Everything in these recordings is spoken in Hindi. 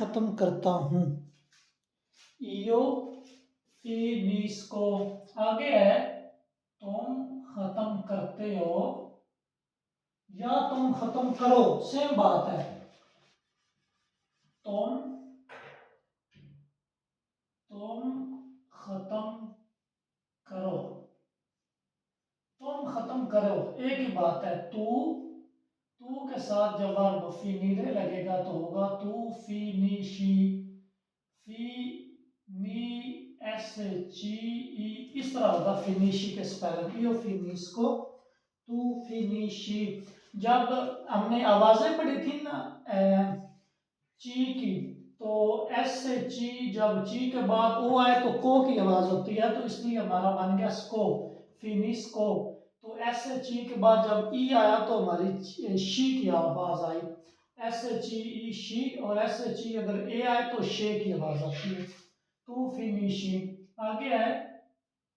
खत्म करता हूँ। io finisco। आगे है तुम खत्म करते हो या तुम खत्म करो, सेम बात है। तुम खत्म करो, तुम खत्म करो, एक ही बात है। तू के साथ जब वर्ब फिनीरे लगेगा तो होगा तू फिनिशी। फी नी एस ची ई, इस तरह होगा फिनिशी के स्पेलिंग। यो फिनिश को तू फिनिशी। जब हमने आवाजें पढ़ी थी ना ची की, तो एस से ची, जब ची के बाद ओ आए तो को की आवाज होती है, तो इसलिए हमारा बन गया स्को, फिनिश को। तो एस से ची के बाद जब ई आया तो हमारी शी की आवाज आई, एस से ची ई शी, और एस से ची अगर ए आए तो शे की आवाज आती है। तो फिनिशी। आगे है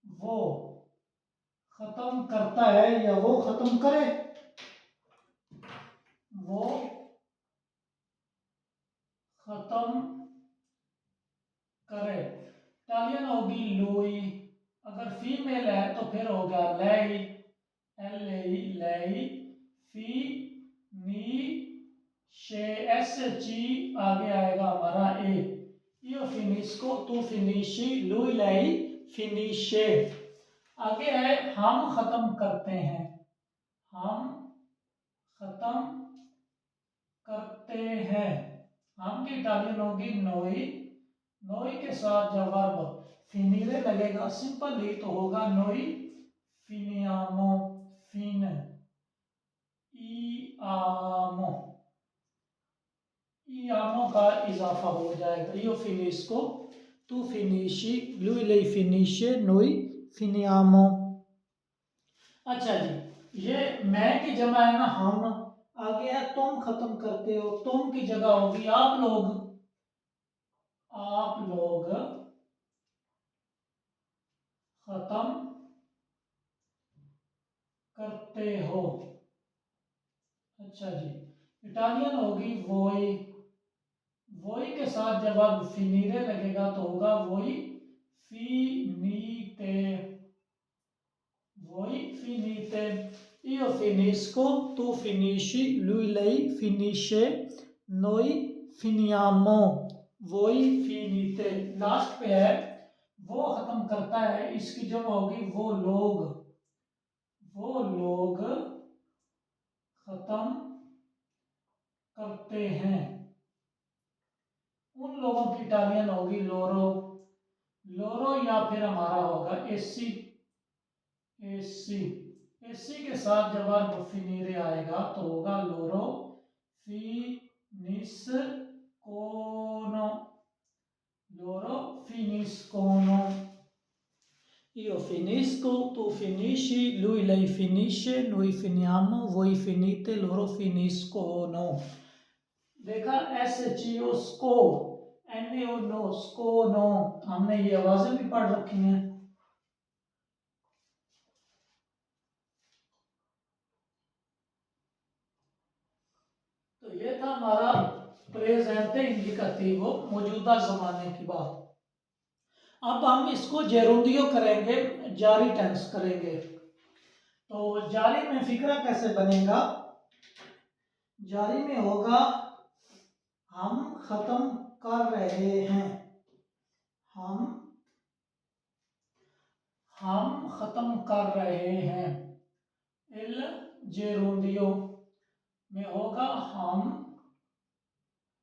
वो खत्म करता है या वो खत्म करे, वो खत्म करे। इटालियन होगी लुई, अगर फीमेल है तो फिर होगा लई, एल ए लई। फी नी शे, एस ची आगे आएगा हमारा ए। यो फिनिश को तू फिनिशी, लुई लई फिनिशे। आगे है हम खत्म करते हैं, हम खत्म करते हैं। हम की इटालियन होगी नोई, नोई के साथ जब वर्ब फिनीरे लगेगा सिंपल ही तो होगा नोई फिनियामो। फिन ई आमो, ई आमो का इजाफा हो जाएगा। यो फिनिश को तू फिनिशी, लुई लई फिनिशे, नोई फिनियामो। अच्छा जी, ये मैं की जगह है ना हम, आगे है तुम खत्म करते हो, तुम की जगह होगी आप लोग, आप लोग खत्म करते हो। अच्छा जी, इटालियन होगी वोई, वोई के साथ जब अब फिनीरे लगेगा तो होगा वोई फिनीते, वोई फिनीते। io finisco, tu finisci, lui lei finisce, noi finiamo, voi finite। Last पे है वो खत्म करता है, इसकी जगह होगी वो लोग, वो लोग खत्म करते हैं। उन लोगों की इटालियन होगी लोरो, लोरो या फिर हमारा होगा एसी, एसी। एसी के साथ जब वर्ब फिनीरे आएगा तो होगा लोरो फिनिस कोनो, लोरो फिनिस कोनो। Io finisco, tu finisci, lui lei finisce, noi finiamo, voi finite, loro finiscono। देखा एस एच ओ स्को, एन ए ओ नो, स्को नो, हमने ये आवाजें भी पढ़ रखी हैं। तो ये था हमारा प्रेजेंटे इंडिकेटिवो, मौजूदा जमाने की बात। अब हम इसको जेरोंदियो करेंगे, जारी टेंस करेंगे। तो जारी में फिक्रा कैसे बनेगा, जारी में होगा हम खत्म कर रहे हैं, हम खत्म कर रहे हैं। इल जेरोंदियो में होगा हम,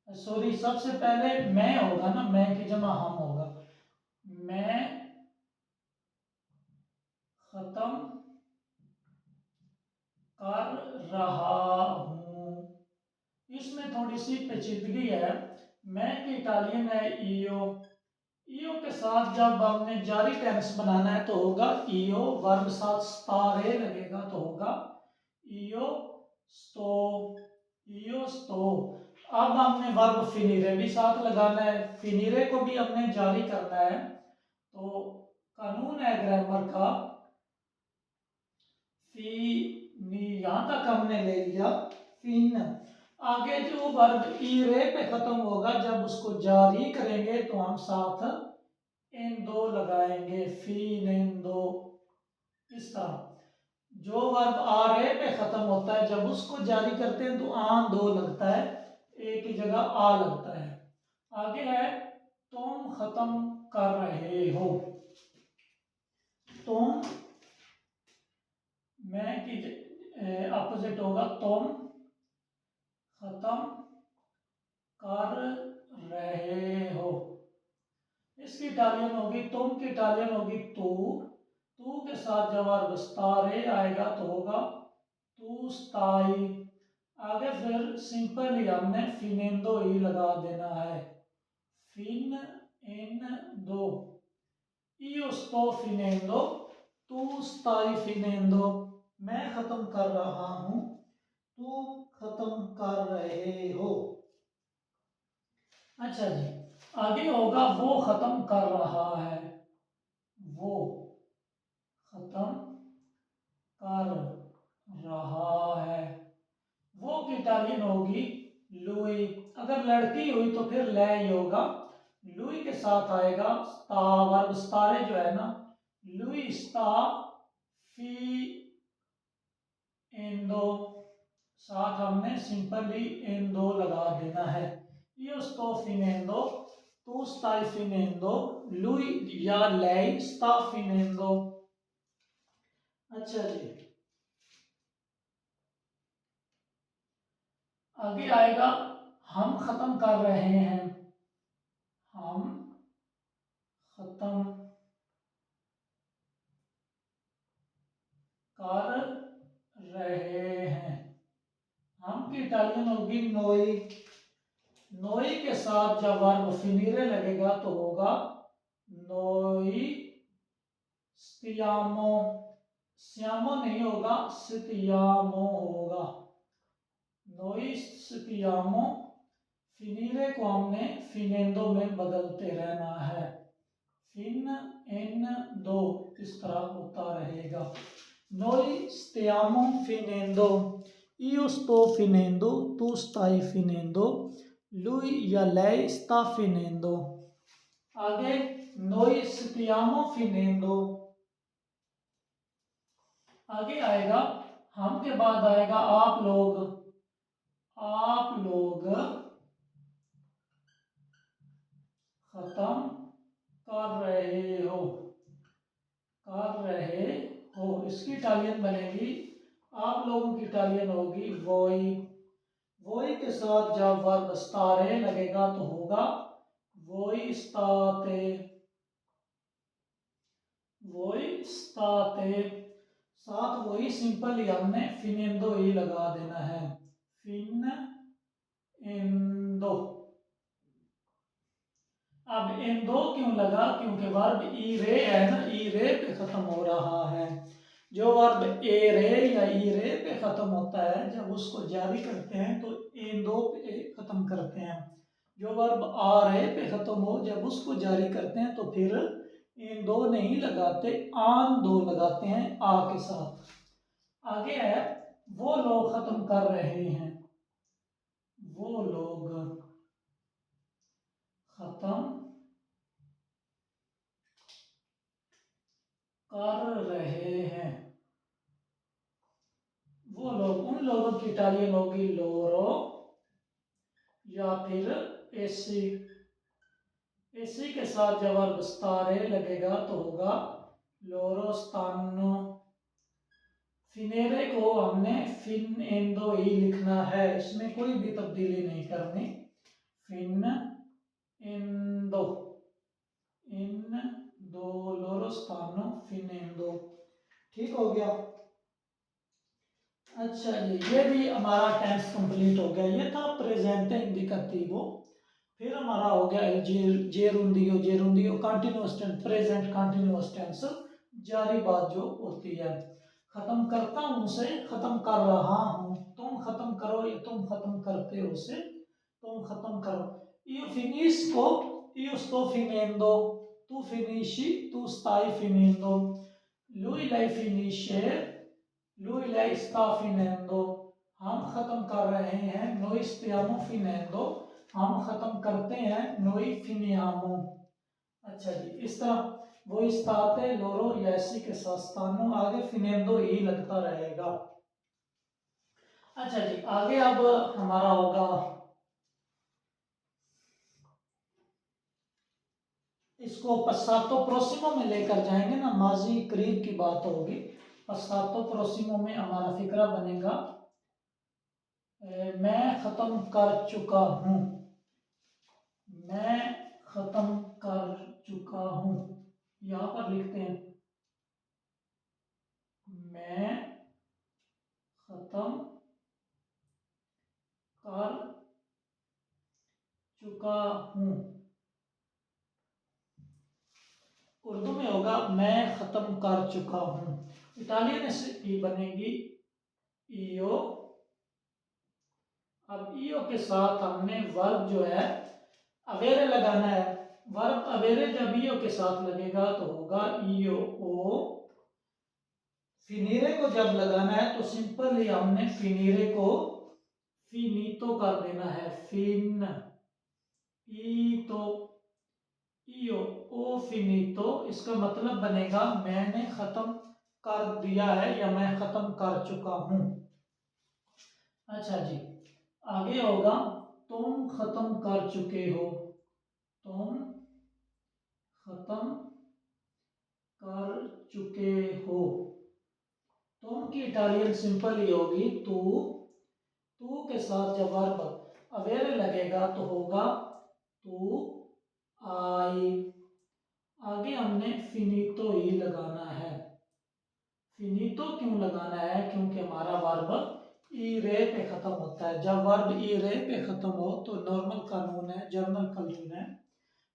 सॉरी सबसे पहले मैं होगा ना, मैं की जमा हम होगा, मैं खत्म कर रहा हूं। इसमें थोड़ी सी पेचीदगी है, मैं की इटालियन है ईओ, ईओ के साथ जब हमने जारी टेंस बनाना है तो होगा ईओ, वर्ब साथ स्टारे लगेगा तो होगा ईओ स्टो, ईओ स्टो। अब हमने वर्ब फिनीरे भी साथ लगाना है, फिनीरे को भी हमने जारी करना है। तो कानून है ग्रामर का, फिनी यहां तक हमने ले लिया, फिन। आगे जो वर्ब ई रे पे खत्म होगा जब उसको जारी करेंगे तो हम साथ एंदो लगाएंगे, फिनेंदो। इस तरह जो वर्ब आ रहे पे खत्म होता है, जब उसको जारी करते हैं तो आन दो लगता है, एक की जगह आ लगता है। आगे है तुम खत्म कर रहे हो। तुम मैं की अपोजिट होगा, तुम खत्म कर रहे हो। इसकी इटालियन होगी, तुम की इटालियन होगी तू। तू के साथ जब वर्ब स्तारे आएगा तो होगा तू स्ताई। आगे फिर सिंपली हमने फिनेंदो ही लगा देना है, फिन इन दो। io sto finendo, तू stai finendo। मैं खत्म कर रहा हूं, तुम खत्म कर रहे हो। अच्छा जी, आगे होगा वो खत्म कर रहा है, वो खत्म कर रहा है। वो की इटालियन होगी लुई। अगर लड़की हुई तो फिर ले ही होगा, लुई के साथ आएगा स्ता, वर्ब स्तारे जो है ना, लुई स्ता फी एंदो, साथ हमने सिंपली एंदो लगा देना है। io sto finendo, tu stai finendo, lui या lei sta finendo। अच्छा जी, आगे आएगा हम खत्म कर रहे हैं, हम खत्म कर रहे हैं। हम की इटालियन होगी नोई। नोई के साथ जब वर्ब फिनीरे लगेगा तो होगा नोई स्तियामो। श्यामो नहीं होगा, स्तियामो होगा, नोई स्तियामो। फिनीरे को हमने फिनेंदो में बदलते रहना है, फिन इन दो, इस तरह होता रहेगा। Noi stiamo finendo, io sto finendo, tu stai finendo, lui या lei sta finendo। आगे noi stiamo finendo। आगे आएगा हम के बाद आएगा आप लोग। आप लोग खत्म कर रहे हो, कर रहे हो। इसकी इटालियन बनेगी, आप लोगों की इटालियन होगी वोई। वोई के साथ जब वर्ब स्तारे लगेगा तो होगा वोई स्ताते, वोई स्ताते। साथ वही सिंपल ही हमने फिनेंदो ही लगा देना है, फिन एंदो। अब एंदो क्यों लगा, क्योंकि वर्ब ई रे है ना, ई रे पे खत्म हो रहा है। जो वर्ब ए रे या ई रे पे खत्म होता है, जब उसको जारी करते हैं तो एंदो पे खत्म करते हैं। जो वर्ब आ रे पे खत्म हो, जब उसको जारी करते हैं तो फिर एंदो नहीं लगाते, आन दो लगाते हैं आ के साथ। आगे है वो लोग खत्म कर रहे हैं, वो लोग खत्म कर रहे हैं। वो लोग, उन लोगों की इटालियन होगी लोरो या फिर एसी। एसी के साथ जब वर्ब स्तारे लगेगा तो होगा लोरो स्तानो। फिनेरे को हमने फिन एंदो ही लिखना है, इसमें कोई भी तब्दीली नहीं करनी, फिन एंदो, इन दो लोरो स्तानो फिनेंदो। ठीक हो गया। अच्छा जी, ये भी हमारा टेंस कंप्लीट हो गया। ये था प्रेजेंटे इंडिकेटिवो। फिर हमारा हो गया जेरुंदियो। जेरुंदियो continuous tense, present continuous tense, जारी बात जो होती है। खत्म करता हूं से खत्म कर रहा हूं, तुम खत्म करो या तुम खत्म करते हो से तुम खत्म करो। io finisco, io sto finendo, tu finisci, tu stai finendo, lui lei finisce, lui lei sta finendo। हम खत्म कर रहे हैं, noi stiamo finendo, हम खत्म करते हैं, noi finiamo। अच्छा जी, इस तरह वो स्ताते लोरो यैसी के साथ स्थानों आगे फिनेंदो ही लगता रहेगा। अच्छा जी, आगे अब हमारा होगा, इसको पश्चातो प्रोसिमो में लेकर जाएंगे ना, माजी करीब की बात होगी। पश्चातो प्रोसिमो में हमारा फिक्रा बनेगा मैं खत्म कर चुका हूं, मैं खत्म कर चुका हूं। यहां पर लिखते हैं मैं खत्म कर चुका हूं। उर्दू में होगा मैं खत्म कर चुका हूं। इटालियन की बनेगी ईओ। अब ईओ के साथ हमने वर्ब जो है अवेरे लगाना है। वर्ब अवेरे जब ईओ के साथ लगेगा तो होगा ईओ ओ। फिनीरे को जब लगाना है तो सिंपली हमने फिनीरे को फिनीतो कर देना है, फिन ई तो ईओ ओ फिनीतो। इसका मतलब बनेगा मैंने खत्म कर दिया है या मैं खत्म कर चुका हूं। अच्छा जी, आगे होगा तुम खत्म कर चुके हो, तुम खत्म कर चुके हो। तुम की इटालियन सिंपल ही होगी तू। तू के साथ जब वर्ब अवेरे लगेगा तो होगा तू आई। आगे हमने फिनितो ही लगाना है। फिनितो क्यों लगाना है? क्योंकि हमारा वर्ब ई रे पे खत्म होता है। जब वर्ब ई रे पे खत्म हो तो नॉर्मल कानून है, जर्नल कानून है,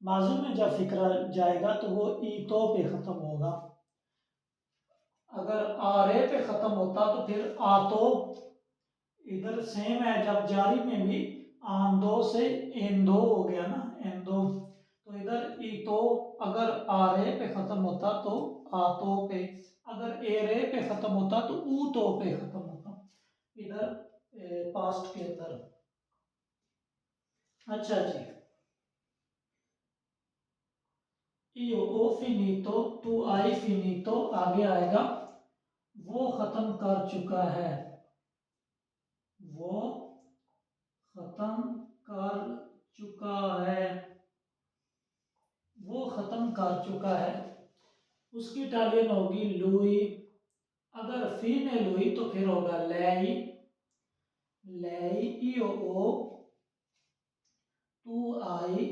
माजू में जब फिक्रा जाएगा तो वो ई तो पे खत्म होगा। अगर आ रे पे खत्म होता तो फिर आ तो। इधर सेम है, जब जारी में भी आंदो से एंदो हो गया ना, एंदो। तो इधर ई तो अगर आ रे पे खत्म होता तो आ तो पे, अगर ए रे पे खत्म होता तो ऊ तो पे खत्म होता इधर पास्ट के अंदर। अच्छा जी, io ho finito, tu hai finito, आगे आएगा वो खत्म कर चुका है, वो खत्म कर चुका है, वो खत्म कर चुका है। उसकी इटालियन होगी लुई। अगर फी में लुई तो फिर होगा लei। lei, io ho, tu hai,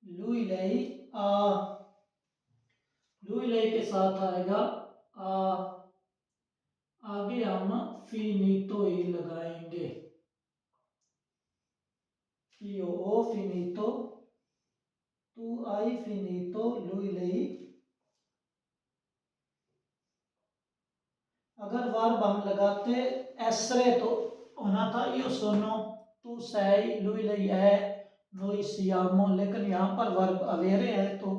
lui lei ha। lui lei के साथ आएगा आ। आगे हम फिनितो ही लगाएंगे, io ho finito, tu hai finito, lui lei। अगर वर्ब हम लगाते एसरे तो होना था io sono, tu sei, lui lei è, noi siamo, लेकिन यहाँ पर वर्ब अवेरे है तो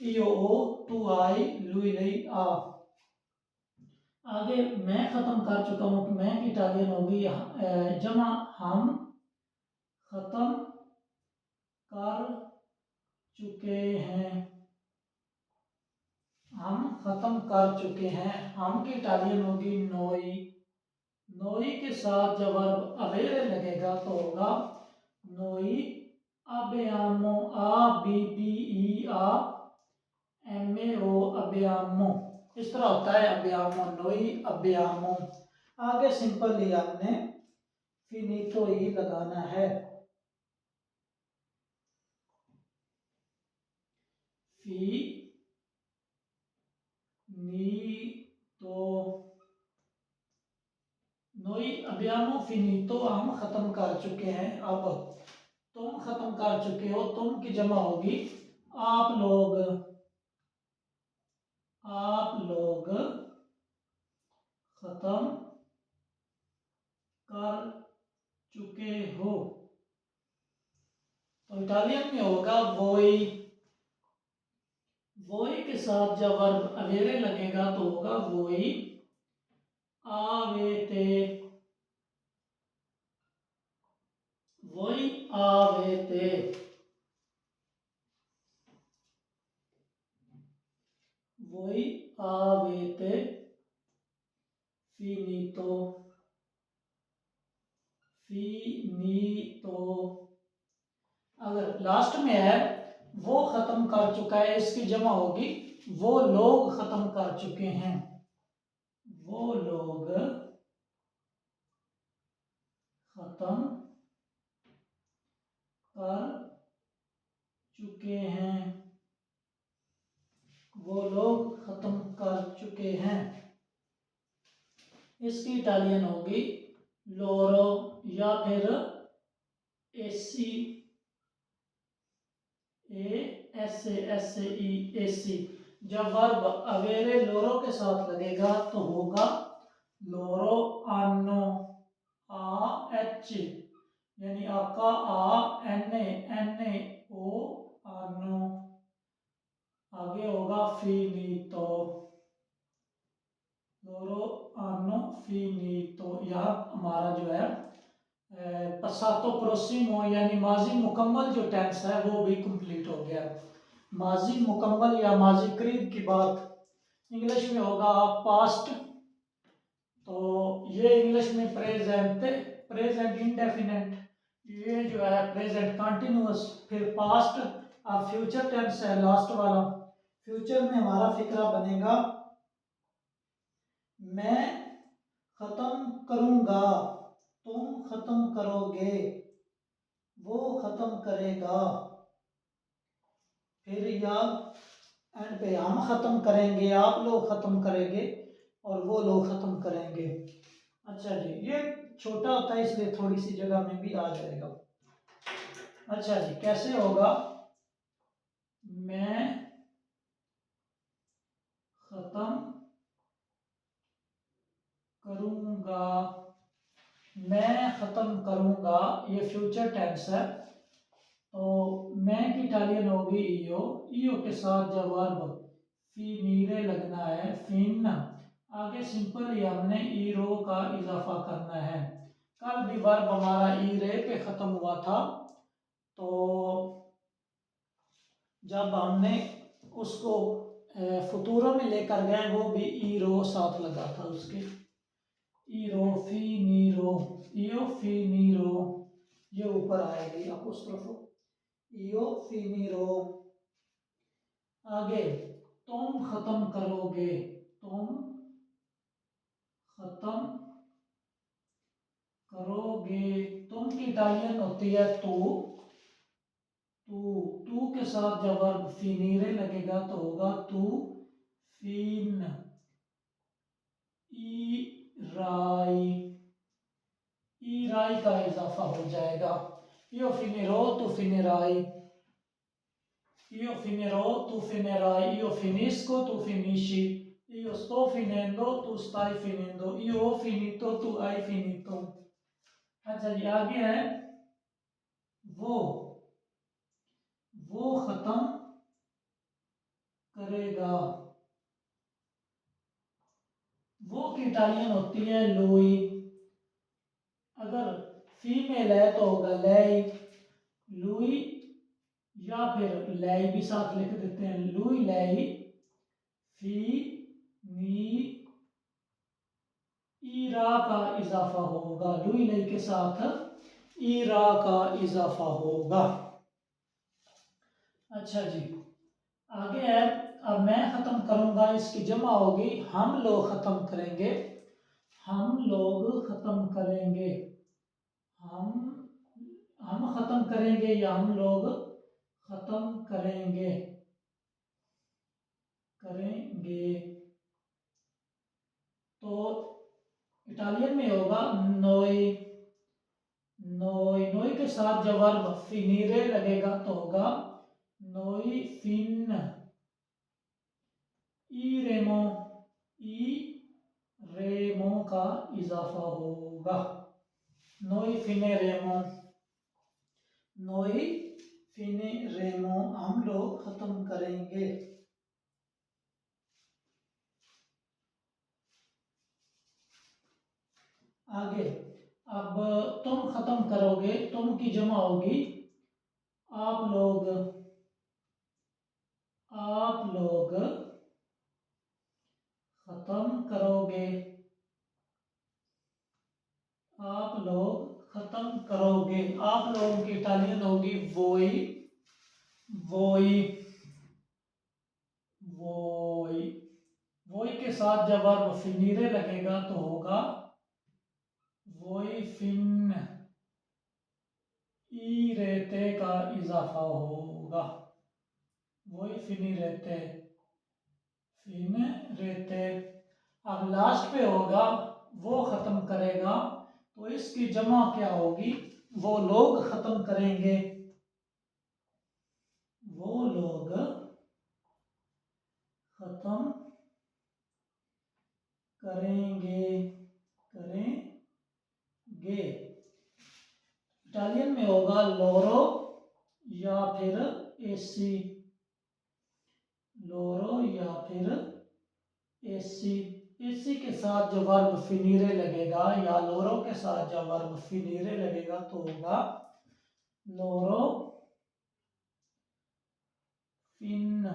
io ho, tu hai, lui lei ha। आगे मैं खत्म कर चुका हूँ, मैं की इटालियन होगी जमा हम खत्म कर चुके हैं, हम खत्म कर चुके हैं। हम की इटालियन होगी नोई। नोई के साथ जब वर्ब अवेरे लगेगा तो होगा नोई अबेयामो। आ बी बी ई आ एम ए ओ अबेयामो। इस तरह होता है अबेयामो, नोई अबेयामो। आगे सिंपल ही आपने फिनितो ही लगाना है, फी नी तो नोई अबियामो फिनितो। हम खत्म कर चुके हैं। अब तुम खत्म कर चुके हो, तुम की जमा होगी आप लोग। आप लोग खत्म कर चुके हो। तो इटालियन में होगा वोई। वोई के साथ जब वर्ब अवेरे लगेगा तो होगा वोई आवेते। वोई avete, voi avete finito, finito। अगर लास्ट में है वो खत्म कर चुका है, इसकी जमा होगी वो लोग खत्म कर चुके हैं, वो लोग खत्म कर चुके हैं, वो लोग खत्म कर चुके हैं। इसकी इटालियन होगी लोरो या फिर एसी, एसी। जब वर्ब अवेरे लोरो के साथ लगेगा तो होगा लोरो आनो, आ एच यानी आपका आ एन ए ओ आनो, आगे होगा फिनितो, लोरो आनो फिनितो। यह हमारा जो है पसातो प्रोसिमो यानी माजी मुकम्मल जो टेंस है वो भी कंप्लीट हो गया। माजी मुकम्मल या माजी करीब की बात इंग्लिश में होगा पास्ट, तो ये इंग्लिश में प्रेजेंट, प्रेजेंट इंडेफिनेट, ये जो है प्रेजेंट कंटिन्यूअस, फिर पास्ट, अब फ्यूचर टेंस है लास्ट वाला। फ्यूचर में हमारा फिक्रा बनेगा मैं खत्म करूंगा, तुम खत्म करोगे, वो खत्म करेगा, फिर या एंड पे हम खत्म करेंगे, आप लोग खत्म करेंगे और वो लोग खत्म करेंगे। अच्छा जी, ये छोटा होता है इसलिए थोड़ी सी जगह में भी आ जाएगा। अच्छा जी, कैसे होगा, मैं खत्म करूंगा, मैं खत्म करूंगा, ये फ्यूचर टेंस है, तो मैं की इटालियन होगी ईओ, ईओ के साथ जब वर्ब फिनीरे लगना है, फिन, आगे सिंपल ही हमने ईरो का इजाफा करना है। कल भी वर्ब हमारा ईरे पे खत्म हुआ था, तो जब हमने उसको फतूरों में लेकर गए वो भी ईरो साथ लगा था उसके, ईरो फिनीरो, ईओ फिनीरो, ये ऊपर आएगी अपोस्ट्रोफ, ईओ फिनीरो। आगे तुम खत्म करोगे, तुम खत्म करोगे, तुम की इटालियन होती है तू, तू के साथ जब वर्ब फिनीरे लगेगा तो होगा तू फिन ईराई, ईराई का इजाफा हो जाएगा, io finirò tu finirai, io finirò tu finirai, io finisco tu finisci, io sto finendo tu stai finendo, io ho finito tu hai finito। अच्छा जी, आगे है वो खत्म करेगा, वो की इटालियन होती है लुई, अगर फीमेल है तो होगा लाई, लुई या फिर लाई भी साथ लिख देते हैं, लुई लाई फी नी, ईरा का इजाफा होगा, लुई लाई के साथ ईरा का इजाफा होगा। अच्छा जी, आगे है अब मैं खत्म करूंगा, इसकी जमा होगी हम लोग खत्म करेंगे, हम लोग खत्म करेंगे, हम खत्म करेंगे या हम लोग खत्म करेंगे, करेंगे, तो इटालियन में होगा नोई, नोई, नोई के साथ जब वर्ब फिनीरे लगेगा तो होगा नोई फिन ईरेमो, ई रेमो का इजाफा होगा, नोई फिने रेमो, नोई फिने रेमो, हम लोग खत्म करेंगे। आगे अब तुम खत्म करोगे, तुम की जमा होगी आप लोग, आप लोग खत्म करोगे, आप लोग खत्म करोगे। आप लोगों की इटालियन होगी वोई, वोई, वोई। वोई के साथ जब वर्ब फिनीरे लगेगा तो होगा वोई फिन, ई रहते का इजाफा होगा, वोई फिनी रहते, फिन रहते। अब लास्ट पे होगा वो खत्म करेगा, तो इसकी जमा क्या होगी, वो लोग खत्म करेंगे, वो लोग खत्म करेंगे, करेंगे। इटालियन में होगा लोरो या फिर एसी, लोरो या फिर एसी। एसी के साथ जो वर्ब फिनीरे लगेगा या लोरो के साथ जो वर्ब फिनीरे लगेगा तो होगा लोरो फिन,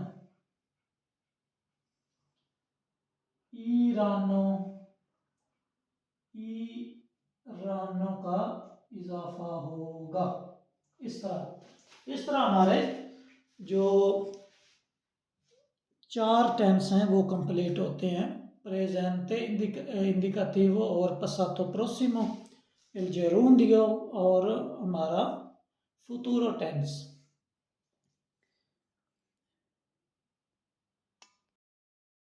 ईरानो, ईरानो का इजाफा होगा। इस तरह हमारे जो 4 टेंस हैं वो कंप्लीट होते हैं, प्रेजेंटे इंडिकेटिव और passato prossimo, il gerundio और हमारा futuro टेंस।